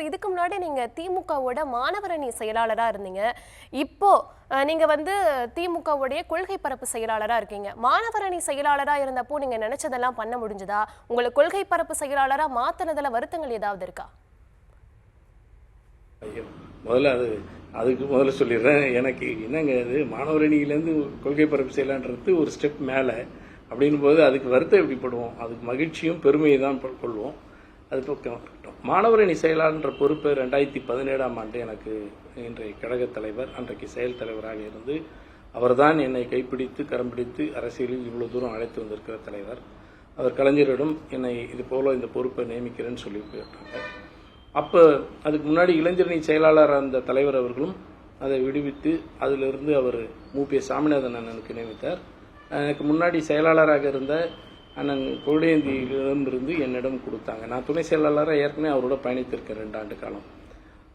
Sir, இதுக்கு முன்னாடி நீங்க திமுகவோட மாணவர் அணி செயலாளரா இருந்தீங்க. இப்போ நீங்க வந்து திமுகவுடைய கொள்கை பரப்பு செயலாளரா இருக்கீங்க. மாணவர் அணி செயலாளரா இருந்தப்போ நீங்க நினைச்சதெல்லாம் பண்ண முடிஞ்சதா? உங்களை கொள்கை பரப்பு செயலாளரா மாத்தினதுல வருத்தங்கள் ஏதாவது இருக்கா? முதல்ல அதுக்கு முதல்ல சொல்லிடுறேன். எனக்கு என்னங்க இது மாணவர் அணியிலேருந்து கொள்கை பரப்பு செய்யலான்றது ஒரு ஸ்டெப் மேலே அப்படின் போது அதுக்கு வருத்தம் எப்படிப்படுவோம்? அதுக்கு மகிழ்ச்சியும் பெருமையை தான் கொள்வோம். அது பக்கம் இருக்கட்டும். மாணவர் அணி செயலாளர் பொறுப்பை 2017ஆம் ஆண்டு எனக்கு இன்றைய கழக தலைவர் அன்றைக்கு செயல் தலைவராக இருந்து அவர்தான் என்னை கைப்பிடித்து கரம் பிடித்து அரசியலில் இவ்வளவு தூரம் அழைத்து வந்திருக்கிற தலைவர். அவர் கலைஞரிடம் என்னை இது போல இந்த பொறுப்பை நியமிக்கிறேன்னு சொல்லி கேட்டாங்க. அப்போ அதுக்கு முன்னாடி இளைஞரணி செயலாளர் அந்த தலைவர் அவர்களும் அதை விடுவித்து அதிலிருந்து அவர் மூபிய சாமிநாதன் அண்ணனுக்கு நியமித்தார். எனக்கு முன்னாடி செயலாளராக இருந்த அண்ணன் கொள்கையந்தியிலிருந்து என்னிடம் கொடுத்தாங்க. நான் துணை செயலாளராக ஏற்கனவே அவரோட பயணித்திருக்கேன் 2 ஆண்டு காலம்.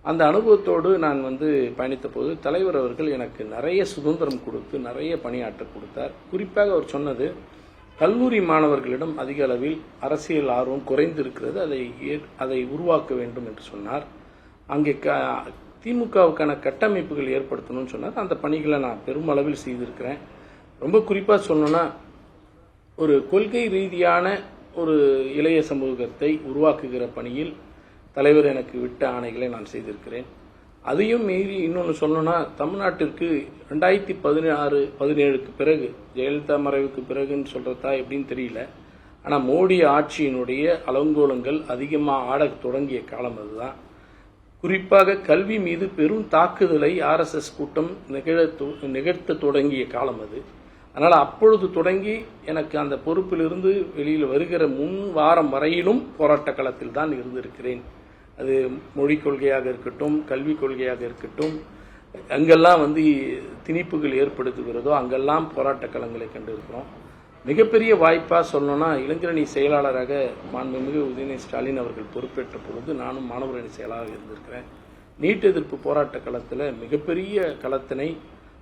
அந்த அனுபவத்தோடு நான் பயணித்த போது தலைவர் அவர்கள் எனக்கு நிறைய சுதந்திரம் கொடுத்து நிறைய பணியாற்ற கொடுத்தார். குறிப்பாக அவர் சொன்னது, கல்லூரி மாணவர்களிடம் அதிக அளவில் அரசியல் ஆர்வம் குறைந்து இருக்கிறது, அதை உருவாக்க வேண்டும் என்று சொன்னார். அங்கே திமுகவுக்கான கட்டமைப்புகள் ஏற்படுத்தணும்னு சொன்னார். அந்த பணிகளை நான் பெருமளவில் செய்திருக்கிறேன். ரொம்ப குறிப்பாக சொல்லணும்னா, ஒரு கொள்கை ரீதியான ஒரு இளைய சமூகத்தை உருவாக்குகிற பணியில் தலைவர் எனக்கு விட்ட ஆணைகளை நான் செய்திருக்கிறேன். அதையும் மீறி இன்னொன்று சொல்லணும்னா, தமிழ்நாட்டிற்கு 2016-17க்கு பிறகு, ஜெயலலிதா மறைவுக்கு பிறகுன்னு சொல்றதா எப்படின்னு தெரியல, ஆனால் மோடி ஆட்சியினுடைய அலங்கோலங்கள் அதிகமாக ஆடத் தொடங்கிய காலம் அதுதான். குறிப்பாக கல்வி மீது பெரும் தாக்குதலை RSS கூட்டம் நிகழ்த்த தொடங்கிய காலம் அது. அதனால் அப்பொழுது தொடங்கி எனக்கு அந்த பொறுப்பிலிருந்து வெளியில் வருகிற முன் வாரம் வரையிலும் போராட்ட களத்தில் தான் இருந்திருக்கிறேன். அது மொழிக் கொள்கையாக இருக்கட்டும், கல்விக் கொள்கையாக இருக்கட்டும், அங்கெல்லாம் திணிப்புகள் ஏற்படுத்துகிறதோ அங்கெல்லாம் போராட்ட களங்களை கண்டிருக்கிறோம். மிகப்பெரிய வாய்ப்பாக சொல்லணும்னா, இளைஞரணி செயலாளராக மாண்புமிகு உதயநிதி ஸ்டாலின் அவர்கள் பொறுப்பேற்ற பொழுது நானும் மாணவர் அணி செயலாளராக இருந்திருக்கிறேன். நீட் எதிர்ப்பு போராட்ட களத்தில் மிகப்பெரிய களத்தினை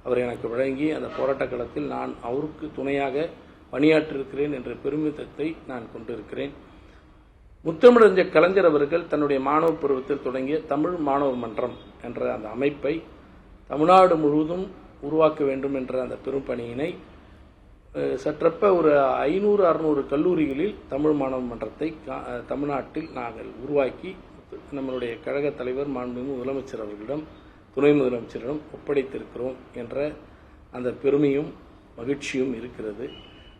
அவர் எனக்கு வழங்கி அந்த போராட்ட களத்தில் நான் அவருக்கு துணையாக பணியாற்றிருக்கிறேன் என்ற பெருமிதத்தை நான் கொண்டிருக்கிறேன். முத்தமிழறிஞர் கலைஞர் அவர்கள் தன்னுடைய மாணவ பருவத்தில் தொடங்கிய தமிழ் மாணவர் மன்றம் என்ற அந்த அமைப்பை தமிழ்நாடு முழுவதும் உருவாக்க வேண்டும் என்ற அந்த பெரும் பணியினை சற்றப்ப ஒரு 500-600 கல்லூரிகளில் தமிழ் மாணவர் மன்றத்தை தமிழ்நாட்டில் நாங்கள் உருவாக்கி நம்மளுடைய கழக தலைவர் மாண்புமிகு முதலமைச்சர் அவர்களிடம், துணை முதலமைச்சரிடம் ஒப்படைத்திருக்கிறோம் என்ற அந்த பெருமையும் மகிழ்ச்சியும் இருக்கிறது.